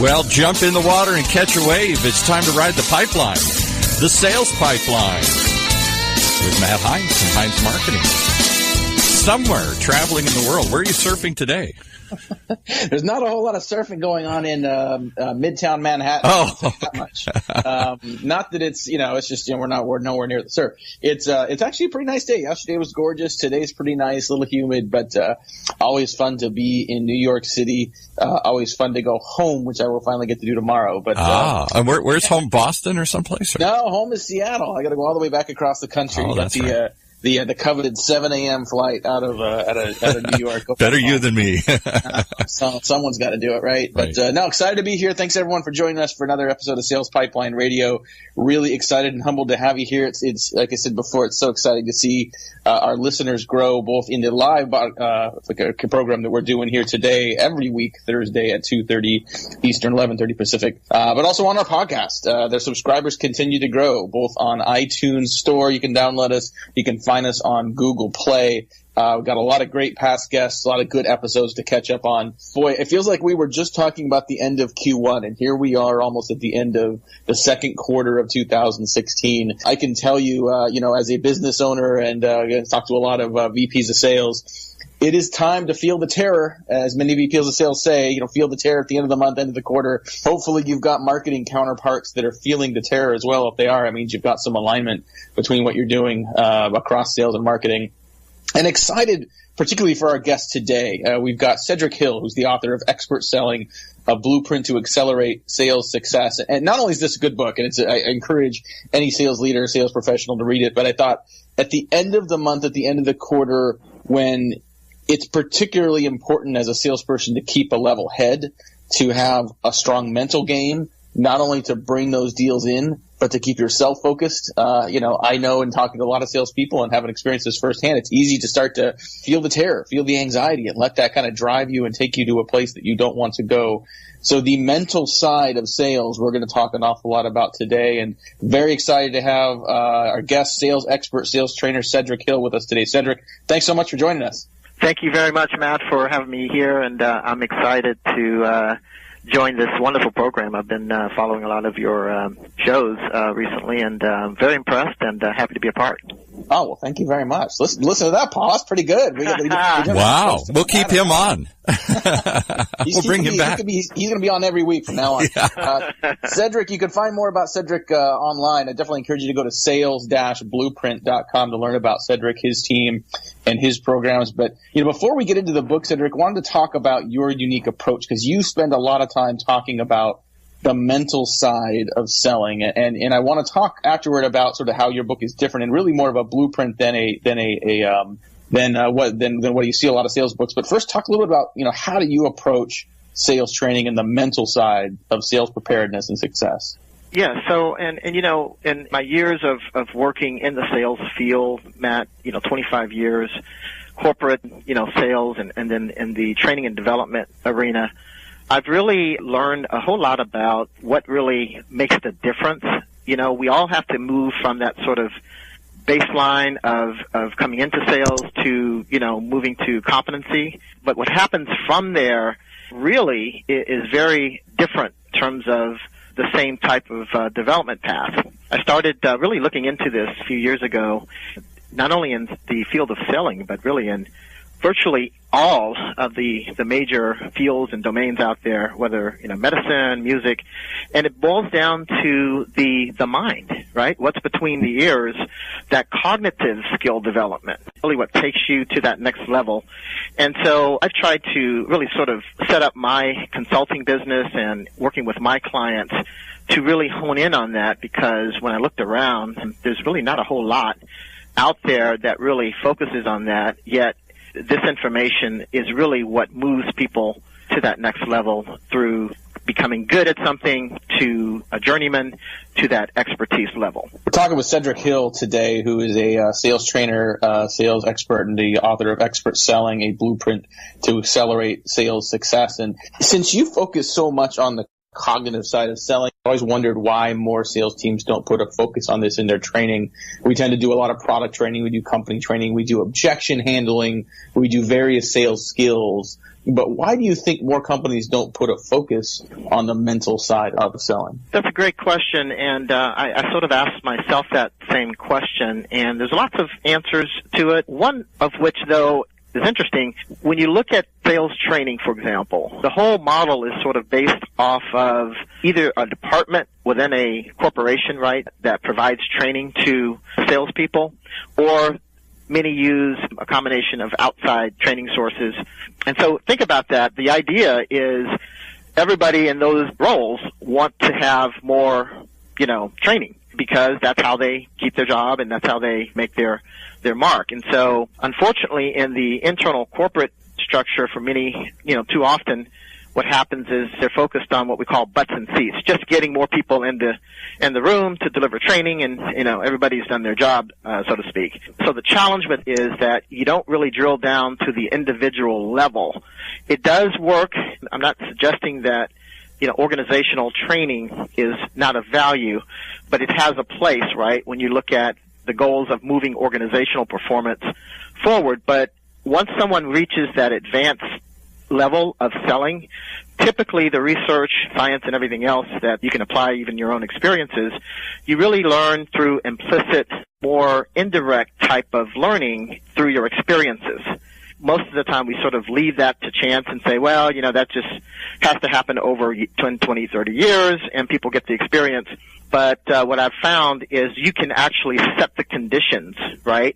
Well, jump in the water and catch a wave. It's time to ride the pipeline, the sales pipeline, with Matt Heinz from Heinz Marketing. Somewhere traveling in the world. Where are you surfing today? There's not a whole lot of surfing going on in Midtown Manhattan. Oh, that much. Not that it's it's just we're nowhere near the surf. It's actually a pretty nice day. Yesterday was gorgeous. Today's pretty nice, a little humid, but always fun to be in New York City. Always fun to go home, which I will finally get to do tomorrow. But and where's home? Boston or someplace? Or? No, home is Seattle. I got to go all the way back across the country. Oh, that's right. The coveted 7 a.m. flight out of New York. Better you than me. Someone's got to do it, right? But no, excited to be here. Thanks everyone for joining us for another episode of Sales Pipeline Radio. Really excited and humbled to have you here. It's like I said before, it's so exciting to see our listeners grow, both in the live program that we're doing here today, every week Thursday at 2:30 Eastern, 11:30 Pacific, but also on our podcast. Their subscribers continue to grow, both on iTunes Store. You can download us. You can find us on Google Play. We've got a lot of great past guests, a lot of good episodes to catch up on. Boy, it feels like we were just talking about the end of Q1, and here we are almost at the end of the second quarter of 2016. I can tell you, as a business owner and talk to a lot of VPs of sales, it is time to feel the terror, as many VPs of sales say, feel the terror at the end of the month, end of the quarter. Hopefully you've got marketing counterparts that are feeling the terror as well. If they are, it means you've got some alignment between what you're doing across sales and marketing. And excited, particularly for our guest today. We've got Sedric Hill, who's the author of Expert Selling, a blueprint to accelerate sales success. And not only is this a good book, and I encourage any sales leader, sales professional to read it, but I thought at the end of the month, at the end of the quarter, when it's particularly important as a salesperson to keep a level head, to have a strong mental game, not only to bring those deals in, but to keep yourself focused. I know in talking to a lot of salespeople and having experienced this firsthand, it's easy to start to feel the terror, feel the anxiety, and let that kind of drive you and take you to a place that you don't want to go. So the mental side of sales, we're going to talk an awful lot about today, and very excited to have our guest, sales expert, sales trainer, Sedric Hill, with us today. Sedric, thanks so much for joining us. Thank you very much, Matt, for having me here, and I'm excited to join this wonderful program. I've been following a lot of your shows recently, and very impressed and happy to be a part. Oh, well, thank you very much. Listen to that, Paul. That's pretty good. Wow. We'll keep him on. We'll bring him back. He's going to be on every week from now on. Yeah. Sedric, you can find more about Sedric online. I definitely encourage you to go to sales-blueprint.com to learn about Sedric, his team, and his programs. But before we get into the book, Sedric, I wanted to talk about your unique approach, because you spend a lot of time talking about the mental side of selling, and I want to talk afterward about sort of how your book is different and really more of a blueprint than what you see a lot of sales books. But first, talk a little bit about how do you approach sales training and the mental side of sales preparedness and success. Yeah, so and in my years of working in the sales field, Matt, 25 years, corporate, sales, and then in the training and development arena, I've really learned a whole lot about what really makes the difference. We all have to move from that sort of baseline of coming into sales to, moving to competency. But what happens from there really is very different in terms of the same type of development path. I started really looking into this a few years ago, not only in the field of selling, but really in virtually all of the major fields and domains out there, whether medicine, music, and it boils down to the mind, right? What's between the ears, that cognitive skill development, really what takes you to that next level. And so I've tried to really sort of set up my consulting business and working with my clients to really hone in on that, because when I looked around, there's really not a whole lot out there that really focuses on that, yet this information is really what moves people to that next level through becoming good at something, to a journeyman, to that expertise level. We're talking with Sedric Hill today, who is a sales trainer, sales expert, and the author of Expert Selling, a blueprint to accelerate sales success. And since you focus so much on the cognitive side of selling. I always wondered why more sales teams don't put a focus on this in their training. We tend to do a lot of product training. We do company training. We do objection handling. We do various sales skills. But why do you think more companies don't put a focus on the mental side of selling? That's a great question, and I sort of asked myself that same question, and there's lots of answers to it. One of which, though, is interesting. When you look at sales training, for example, the whole model is sort of based off of either a department within a corporation, right, that provides training to salespeople, or many use a combination of outside training sources. And so think about that. The idea is everybody in those roles want to have more, training, because that's how they keep their job and that's how they make their mark. And so, unfortunately, in the internal corporate structure for many, too often, what happens is they're focused on what we call butts and seats, just getting more people in the room to deliver training, and everybody's done their job, so to speak. So the challenge with it is that you don't really drill down to the individual level. It does work. I'm not suggesting that organizational training is not of value, but it has a place, right, when you look at the goals of moving organizational performance forward. But once someone reaches that advanced level of selling, typically the research, science, and everything else that you can apply, even your own experiences, you really learn through implicit, more indirect type of learning through your experiences. Most of the time we sort of leave that to chance and say, well, that just has to happen over 10, 20, 30 years, and people get the experience. But what I've found is you can actually set the conditions, right,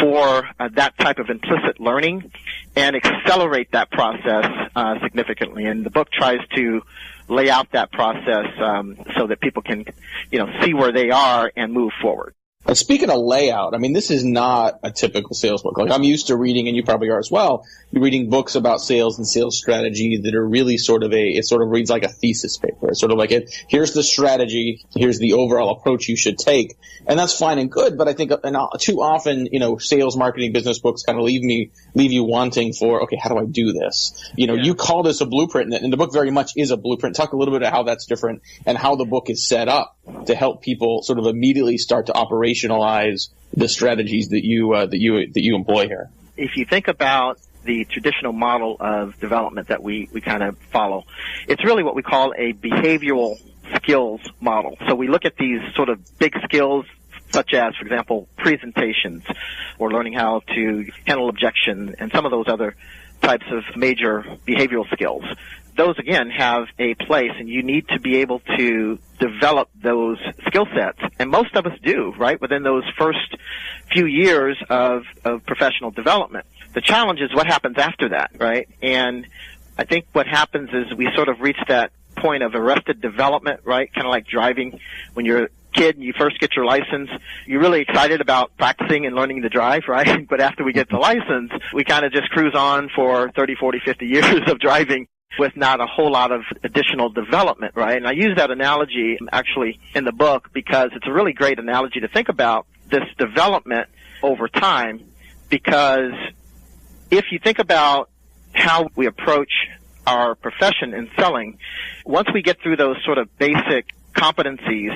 for that type of implicit learning and accelerate that process significantly. And the book tries to lay out that process so that people can, see where they are and move forward. Speaking of layout, this is not a typical sales book. Like, I'm used to reading, and you probably are as well, you're reading books about sales and sales strategy that are really it sort of reads like a thesis paper. It's sort of like here's the strategy, here's the overall approach you should take. And that's fine and good, but I think too often, sales, marketing, business books kind of leave you wanting for, okay, how do I do this? You call this a blueprint, and the book very much is a blueprint. Talk a little bit about how that's different and how the book is set up to help people sort of immediately start to operationalize the strategies that you employ here. If you think about the traditional model of development that we kind of follow, it's really what we call a behavioral skills model. So we look at these sort of big skills, such as, for example, presentations, or learning how to handle objection, and some of those other types of major behavioral skills. Those, again, have a place, and you need to be able to develop those skill sets. And most of us do, right, within those first few years of professional development. The challenge is what happens after that, right? And I think what happens is we sort of reach that point of arrested development, right, kind of like driving when you're a kid and you first get your license. You're really excited about practicing and learning to drive, right? But after we get the license, we kind of just cruise on for 30, 40, 50 years of driving with not a whole lot of additional development, right? And I use that analogy actually in the book because it's a really great analogy to think about this development over time, because if you think about how we approach our profession in selling, once we get through those sort of basic competencies,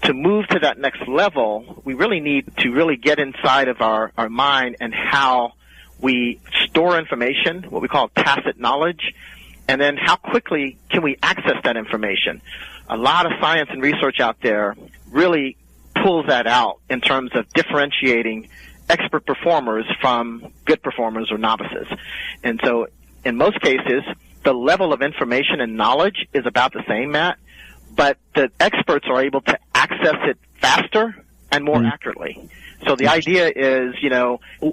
to move to that next level, we really need to really get inside of our mind and how we store information, what we call tacit knowledge, and then how quickly can we access that information. A lot of science and research out there really pulls that out in terms of differentiating expert performers from good performers or novices. And so in most cases, the level of information and knowledge is about the same, Matt, but the experts are able to access it faster and more accurately. So the idea is,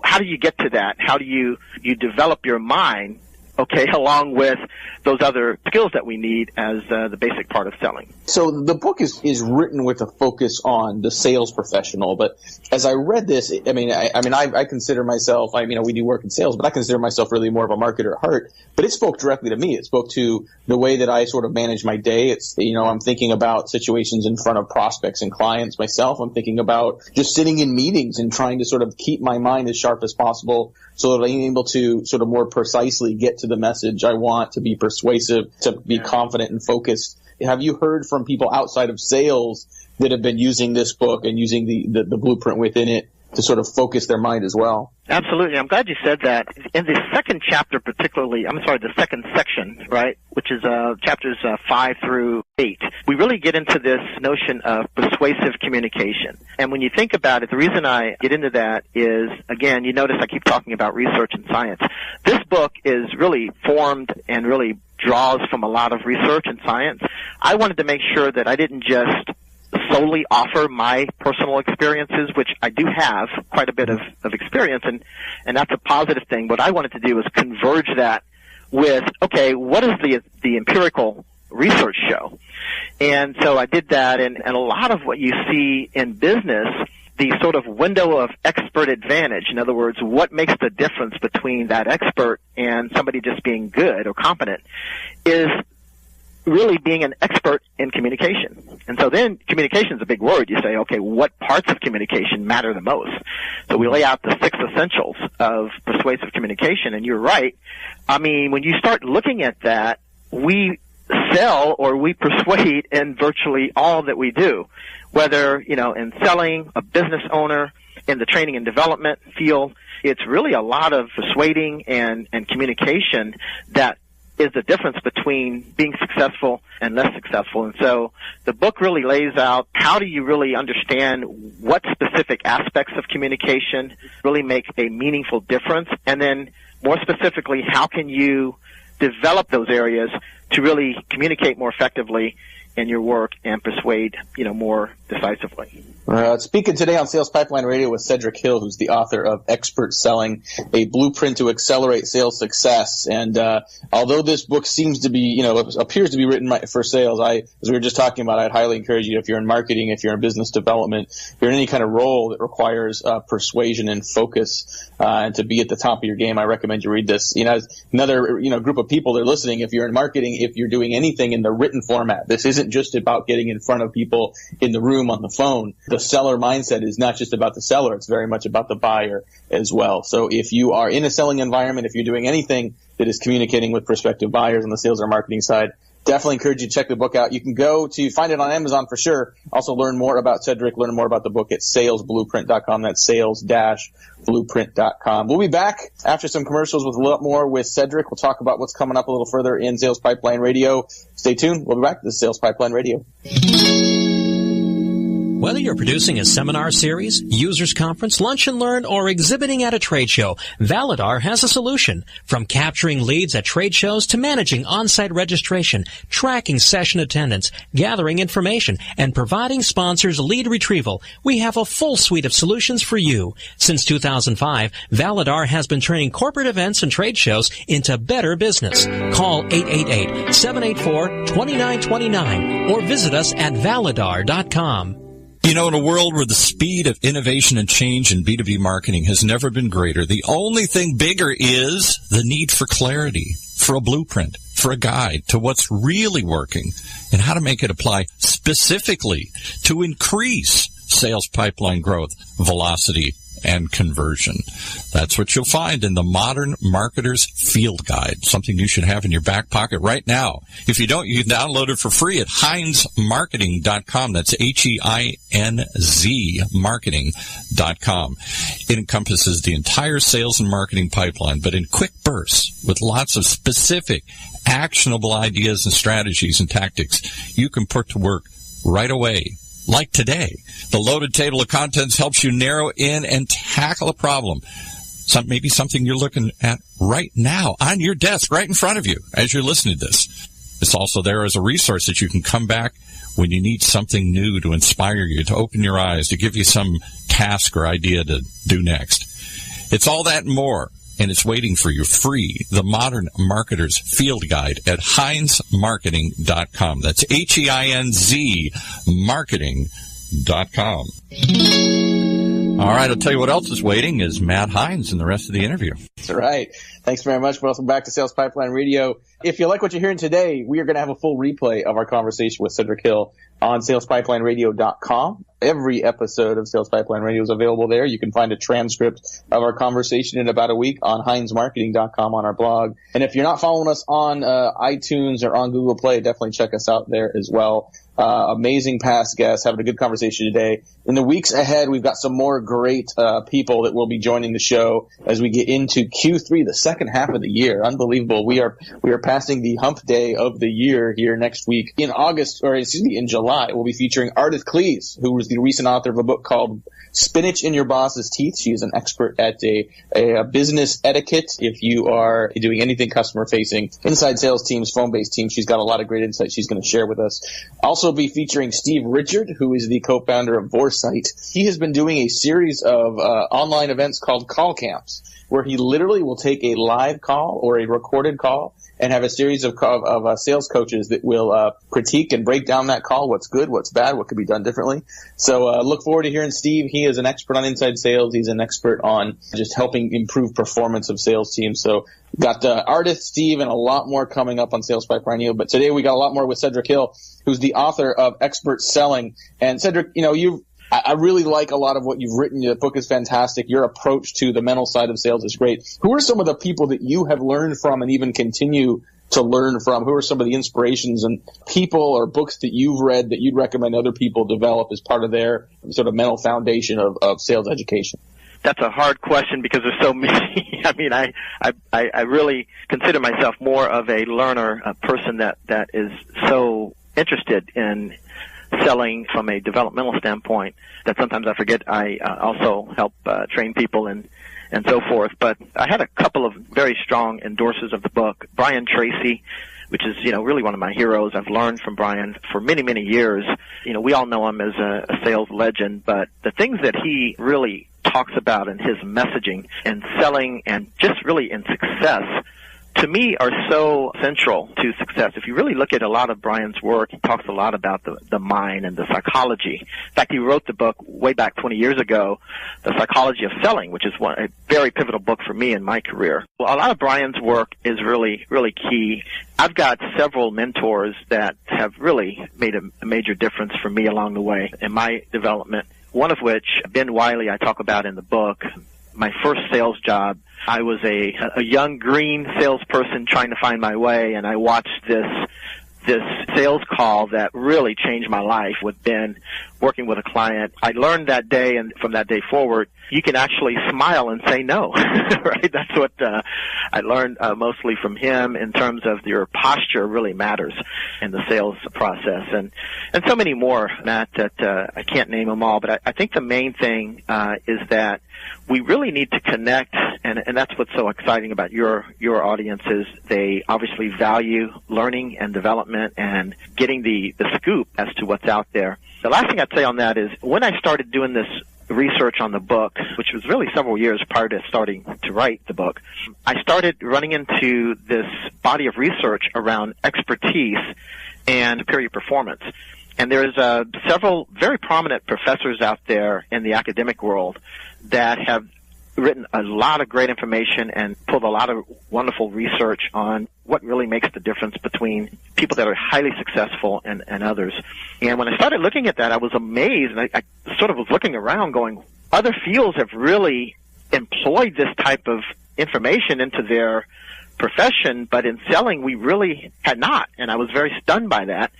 how do you get to that? How do you develop your mind, okay, along with those other skills that we need as the basic part of selling? So the book is written with a focus on the sales professional, but as I read this, I consider myself, we do work in sales, but I consider myself really more of a marketer at heart, but it spoke directly to me. It spoke to the way that I sort of manage my day. It's, I'm thinking about situations in front of prospects and clients myself. I'm thinking about just sitting in meetings and trying to sort of keep my mind as sharp as possible so that I'm able to sort of more precisely get to the message. I want to be persuasive, to be confident and focused. Have you heard from people outside of sales that have been using this book and using the blueprint within it to sort of focus their mind as well? Absolutely. I'm glad you said that. In the second chapter particularly, the second section, right, which is chapters 5 through 8, we really get into this notion of persuasive communication. And when you think about it, the reason I get into that is, again, you notice I keep talking about research and science. This book is really formed and really draws from a lot of research and science. I wanted to make sure that I didn't just solely offer my personal experiences, which I do have quite a bit of experience, and that's a positive thing. What I wanted to do was converge that with, okay, what does the empirical research show? And so I did that, and a lot of what you see in business, the sort of window of expert advantage, in other words, what makes the difference between that expert and somebody just being good or competent, is really being an expert in communication. And so then communication is a big word. You say, okay, what parts of communication matter the most? So we lay out the 6 essentials of persuasive communication, and you're right. I mean, when you start looking at that, we sell or we persuade in virtually all that we do, whether, in selling, a business owner, in the training and development field. It's really a lot of persuading and communication that is the difference between being successful and less successful. And so the book really lays out how do you really understand what specific aspects of communication really make a meaningful difference, and then more specifically, how can you develop those areas to really communicate more effectively in your work and persuade, more decisively. Speaking today on Sales Pipeline Radio with Sedric Hill, who's the author of Expert Selling, a blueprint to accelerate sales success. And although this book seems to be, appears to be written for sales, as we were just talking about, I'd highly encourage you, if you're in marketing, if you're in business development, if you're in any kind of role that requires persuasion and focus, and to be at the top of your game, I recommend you read this. As another, group of people that are listening, if you're in marketing, if you're doing anything in the written format, this isn't just about getting in front of people in the room on the phone. The seller mindset is not just about the seller, it's very much about the buyer as well. So if you are in a selling environment, if you're doing anything that is communicating with prospective buyers on the sales or marketing side, definitely encourage you to check the book out. You can go to find it on Amazon for sure. Also learn more about Sedric, learn more about the book at salesblueprint.com. That's sales-blueprint.com. We'll be back after some commercials with a lot more with Sedric. We'll talk about what's coming up a little further in Sales Pipeline Radio. Stay tuned. We'll be back. This is Sales Pipeline Radio. Whether you're producing a seminar series, users conference, lunch and learn, or exhibiting at a trade show, Validar has a solution. From capturing leads at trade shows to managing on-site registration, tracking session attendance, gathering information, and providing sponsors lead retrieval, we have a full suite of solutions for you. Since 2005, Validar has been turning corporate events and trade shows into better business. Call 888-784-2929 or visit us at validar.com. In a world where the speed of innovation and change in B2B marketing has never been greater, the only thing bigger is the need for clarity, for a blueprint, for a guide to what's really working and how to make it apply specifically to increase sales pipeline growth, velocity, and conversion. That's what you'll find in the Modern Marketer's Field Guide, something you should have in your back pocket right now. If you don't, you can download it for free at HeinzMarketing.com. That's H-E-I-N-Z marketing.com. It encompasses the entire sales and marketing pipeline, but in quick bursts with lots of specific, actionable ideas and strategies and tactics you can put to work right away. Like today, the loaded table of contents helps you narrow in and tackle a problem. Maybe something you're looking at right now on your desk, right in front of you as you're listening to this. It's also there as a resource that you can come back when you need something new to inspire you, to open your eyes, to give you some task or idea to do next. It's all that and more, and it's waiting for you free. The Modern Marketer's Field Guide at HeinzMarketing.com. That's H-E-I-N-Z marketing.com. All right, I'll tell you what else is waiting is Matt Heinz and the rest of the interview. That's right. Thanks very much. Welcome back to Sales Pipeline Radio. If you like what you're hearing today, we are going to have a full replay of our conversation with Sedric Hill on salespipelineradio.com. Every episode of Sales Pipeline Radio is available there. You can find a transcript of our conversation in about a week on HeinzMarketing.com on our blog. And if you're not following us on iTunes or on Google Play, definitely check us out there as well. Amazing past guests, having a good conversation today. In the weeks ahead, we've got some more great people that will be joining the show as we get into Q3, the second half of the year. Unbelievable. We are passing the hump day of the year here next week. In July, we'll be featuring Ardith Cleese, who was the recent author of a book called Spinach in Your Boss's Teeth. She is an expert at a business etiquette. If you are doing anything customer facing, inside sales teams, phone-based teams, she's got a lot of great insights she's going to share with us. Also be featuring Steve Richard, who is the co-founder of Vorsight. He has been doing a series of online events called call camps, where he literally will take a live call or a recorded call and have a series of sales coaches that will critique and break down that call, what's good, what's bad, what could be done differently. So look forward to hearing Steve. He is an expert on inside sales. He's an expert on just helping improve performance of sales teams. So got Ardith, Steve, and a lot more coming up on Sales Pipeline Radio. But today we got a lot more with Sedric Hill, who's the author of Expert Selling. And Sedric, I really like a lot of what you've written. The book is fantastic. Your approach to the mental side of sales is great. Who are some of the people that you have learned from and even continue to learn from? Who are some of the inspirations and people or books that you've read that you'd recommend other people develop as part of their sort of mental foundation of sales education? That's a hard question because there's so many. I mean, I really consider myself more of a learner, a person that is so interested in selling from a developmental standpoint that sometimes I forget I also help train people and so forth. But I had a couple of very strong endorsers of the book. Brian Tracy, which is, really one of my heroes. I've learned from Brian for many, many years. We all know him as a sales legend, but the things that he really talks about in his messaging and selling and just really in success, to me, are so central to success. If you really look at a lot of Brian's work, he talks a lot about the mind and the psychology. In fact, he wrote the book way back 20 years ago, The Psychology of Selling, which is a very pivotal book for me in my career. Well, a lot of Brian's work is really, really key. I've got several mentors that have really made a major difference for me along the way in my development, one of which, Ben Wiley, I talk about in the book. My first sales job, I was a young green salesperson trying to find my way, and I watched this sales call that really changed my life with Ben working with a client. I learned that day, and from that day forward, you can actually smile and say no, right? That's what I learned mostly from him in terms of your posture really matters in the sales process. And so many more, Matt, that I can't name them all, but I think the main thing is that we really need to connect, and that's what's so exciting about your audience is they obviously value learning and development and getting the scoop as to what's out there. The last thing I'd say on that is when I started doing this research on the book, which was really several years prior to starting to write the book, I started running into this body of research around expertise and superior performance. And there's several very prominent professors out there in the academic world that have written a lot of great information and pulled a lot of wonderful research on what really makes the difference between people that are highly successful and others. And when I started looking at that, I was amazed, and I sort of was looking around going, other fields have really employed this type of information into their profession, but in selling we really had not, and I was very stunned by that.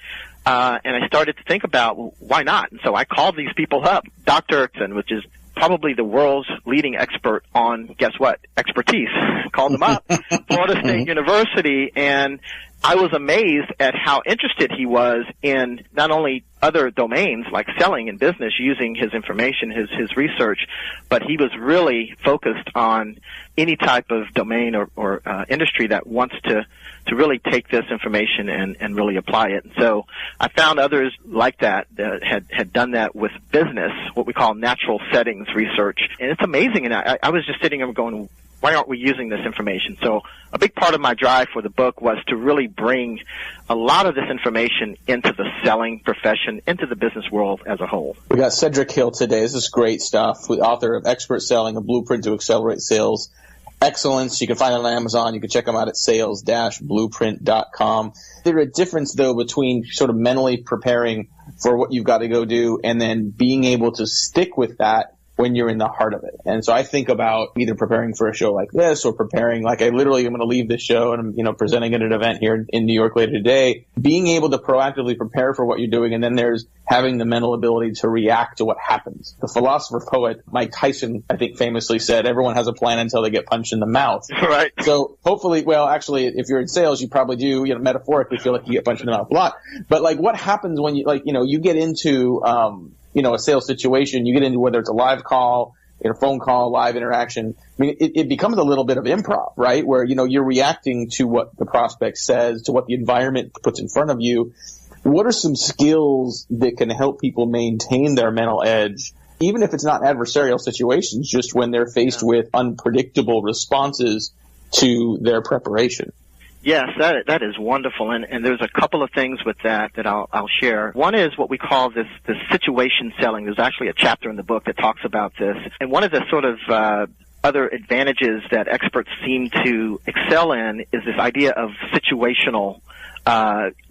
And I started to think about, well, why not? And so I called these people up. Dr. Erickson, which is probably the world's leading expert on, guess what, expertise. Called them up, Florida State University, and I was amazed at how interested he was in not only other domains like selling and business using his information, his research, but he was really focused on any type of domain or industry that wants to really take this information and really apply it. And so I found others like that had done that with business, what we call natural settings research. And it's amazing. And I was just sitting there going, why aren't we using this information? So a big part of my drive for the book was to really bring a lot of this information into the selling profession, into the business world as a whole. We got Sedric Hill today. This is great stuff. The author of Expert Selling, a Blueprint to Accelerate Sales Excellence. You can find it on Amazon. You can check them out at sales-blueprint.com. There's a difference, though, between sort of mentally preparing for what you've got to go do, and then being able to stick with that when you're in the heart of it. And so I think about either preparing for a show like this or preparing, like I literally am going to leave this show and I'm, presenting at an event here in New York later today, being able to proactively prepare for what you're doing. And then there's having the mental ability to react to what happens. The philosopher poet Mike Tyson, I think, famously said, everyone has a plan until they get punched in the mouth. Right. So hopefully, well, actually, if you're in sales, you probably do, metaphorically feel like you get punched in the mouth a lot. But like what happens when you get into, a sales situation, you get into whether it's a live call, a phone call, live interaction. I mean, it becomes a little bit of improv, right? Where, you're reacting to what the prospect says, to what the environment puts in front of you. What are some skills that can help people maintain their mental edge, even if it's not adversarial situations, just when they're faced with unpredictable responses to their preparation? Yes, that is wonderful, and there's a couple of things with that I'll share. One is what we call this situation selling. There's actually a chapter in the book that talks about this, and one of the sort of other advantages that experts seem to excel in is this idea of situational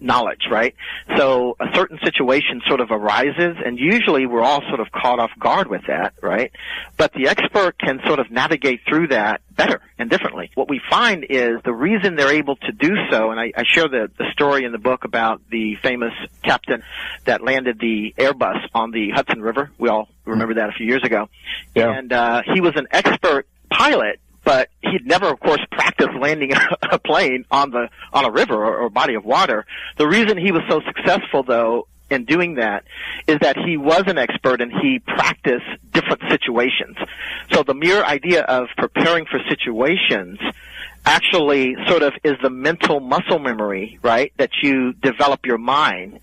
knowledge, right? So a certain situation sort of arises, and usually we're all sort of caught off guard with that, right? But the expert can sort of navigate through that better and differently. What we find is the reason they're able to do so, and I share the story in the book about the famous captain that landed the Airbus on the Hudson River. We all remember that a few years ago. Yeah. And he was an expert pilot, but he'd never, of course, practiced landing a plane on a river or body of water. The reason he was so successful, though, in doing that is that he was an expert and he practiced different situations. So the mere idea of preparing for situations actually sort of is the mental muscle memory, right, that you develop your mind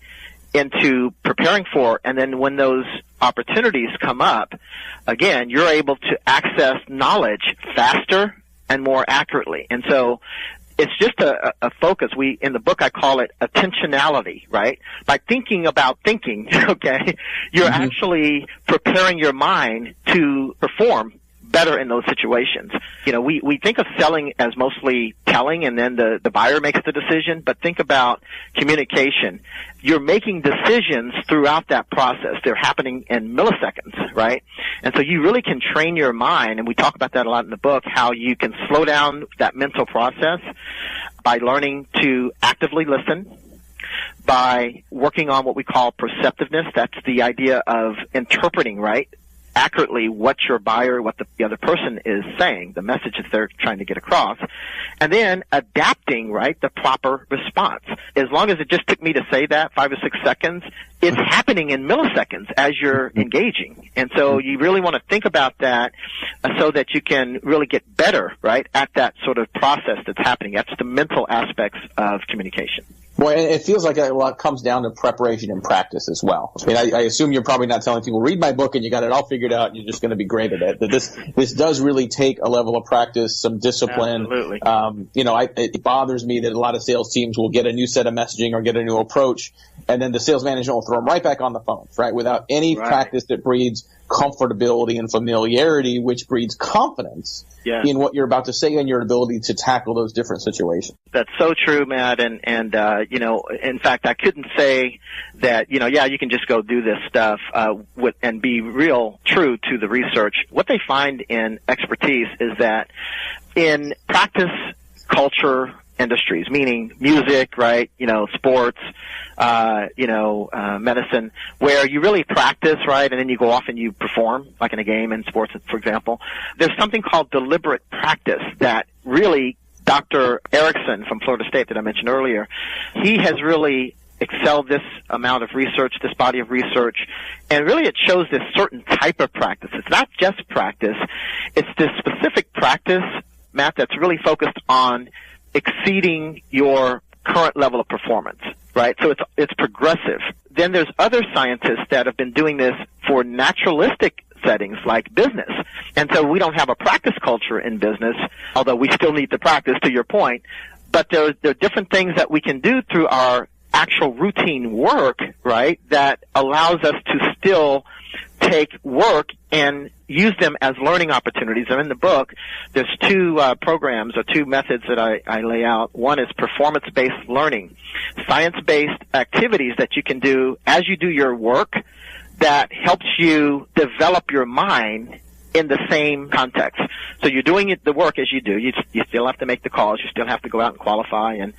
into preparing for, and then when those opportunities come up, again, you're able to access knowledge faster and more accurately. And so it's just a focus. In the book, I call it attentionality, right? By thinking about thinking, okay, you're actually preparing your mind to perform better in those situations. We think of selling as mostly telling and then the buyer makes the decision, but think about communication. You're making decisions throughout that process. They're happening in milliseconds, right? And so you really can train your mind, and we talk about that a lot in the book, how you can slow down that mental process by learning to actively listen, by working on what we call perceptiveness. That's the idea of interpreting, right, accurately what your buyer, what the other person is saying, the message that they're trying to get across, and then adapting, right, the proper response. As long as it just took me to say that 5 or 6 seconds, it's happening in milliseconds as you're engaging. And so you really want to think about that so that you can really get better, right, at that sort of process that's happening. That's the mental aspects of communication. Well, it feels like a lot comes down to preparation and practice as well. I mean, I assume you're probably not telling people, read my book and you got it all figured out and you're just going to be great at it. But this does really take a level of practice, some discipline. Absolutely. It bothers me that a lot of sales teams will get a new set of messaging or get a new approach, and then the sales manager will throw them right back on the phone, right, without any practice that breeds comfortability and familiarity, which breeds confidence in what you're about to say and your ability to tackle those different situations. That's so true, Matt. And in fact, I couldn't say that, you can just go do this stuff and be real true to the research. What they find in expertise is that in practice culture industries, meaning music, right, sports, medicine, where you really practice, right, and then you go off and you perform, like in a game in sports, for example. There's something called deliberate practice that really Dr. Erickson from Florida State that I mentioned earlier, he has really excelled this amount of research, this body of research, and really it shows this certain type of practice. It's not just practice. It's this specific practice, Matt, that's really focused on exceeding your current level of performance, right? So it's progressive. Then there's other scientists that have been doing this for naturalistic settings like business. And so we don't have a practice culture in business, although we still need to practice, to your point. But there are different things that we can do through our actual routine work, right, that allows us to still take work and use them as learning opportunities. And in the book, there's two programs or two methods that I lay out. One is performance-based learning, science-based activities that you can do as you do your work that helps you develop your mind in the same context. So you're doing the work as you do. You still have to make the calls. You still have to go out and qualify and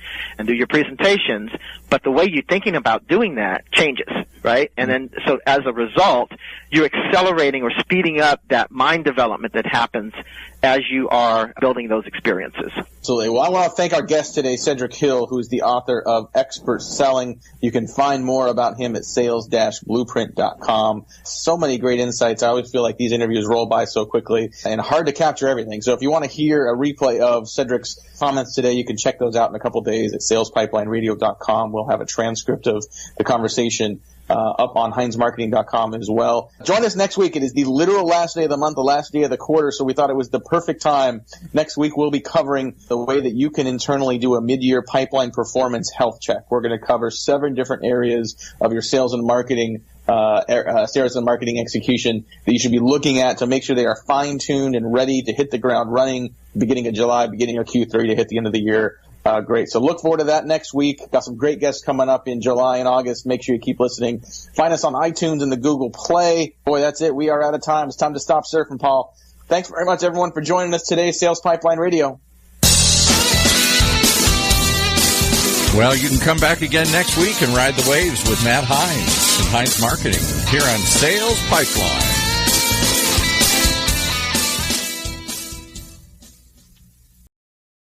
do your presentations. But the way you're thinking about doing that changes, right? And then, so as a result, you're accelerating or speeding up that mind development that happens as you are building those experiences. Absolutely. Well, I want to thank our guest today, Sedric Hill, who's the author of Expert Selling. You can find more about him at sales-blueprint.com. So many great insights. I always feel like these interviews roll by so quickly and hard to capture everything. So if you want to hear a replay of Sedric's comments today, you can check those out in a couple of days at salespipelineradio.com. We'll have a transcript of the conversation up on HeinzMarketing.com as well. Join us next week. It is the literal last day of the month, the last day of the quarter, so we thought it was the perfect time. Next week, we'll be covering the way that you can internally do a mid-year pipeline performance health check. We're going to cover 7 different areas of your sales and marketing execution that you should be looking at to make sure they are fine-tuned and ready to hit the ground running beginning of July, beginning of Q3 to hit the end of the year. Great. So look forward to that next week. Got some great guests coming up in July and August. Make sure you keep listening. Find us on iTunes and the Google Play. Boy, that's it. We are out of time. It's time to stop surfing, Paul. Thanks very much, everyone, for joining us today, Sales Pipeline Radio. Well, you can come back again next week and ride the waves with Matt Heinz and Heinz Marketing here on Sales Pipeline.